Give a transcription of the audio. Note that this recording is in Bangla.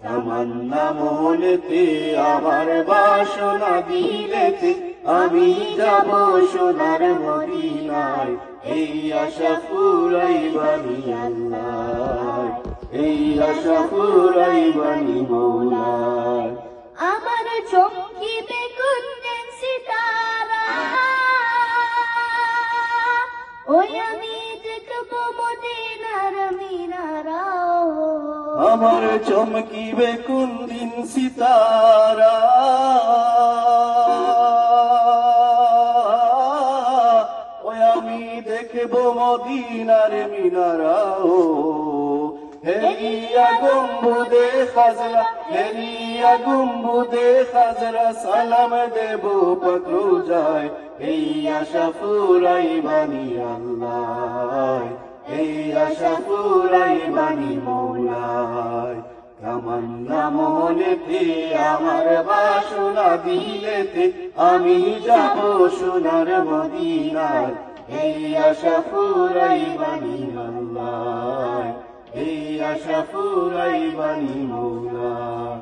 তামান্না মনেতে আমার বাসনা দিলেতে আমি যাব সোনার মদিনায় এই আশা ফুরাইবানি আল্লাহ এই আশা ফুরাইবানি মৌলায় আমার চমকিবে কুঞ্জন সিতারা ওই আমি দেখব মদিনার মিনারা আমার চমকিবে কোন দিন সিতারা ওই আমি দেখব মদিনার মিনারা হেরিয়া গম্বুদে খাজরা হেরিয়া গম্বুদে খাজরা সালাম দেব পাকড়ু যায় এই আশা ফুরাইবানি আল্লাহ এই আশা ফুরাইবানি মৌলায় তামান্না মনেতে আমার বাসনা দিলেতে আমি যাব সোনার মদিনায় এই আশা ফুরাইবানি আল্লাহ এই আশা ফুরাইবানি মৌলায়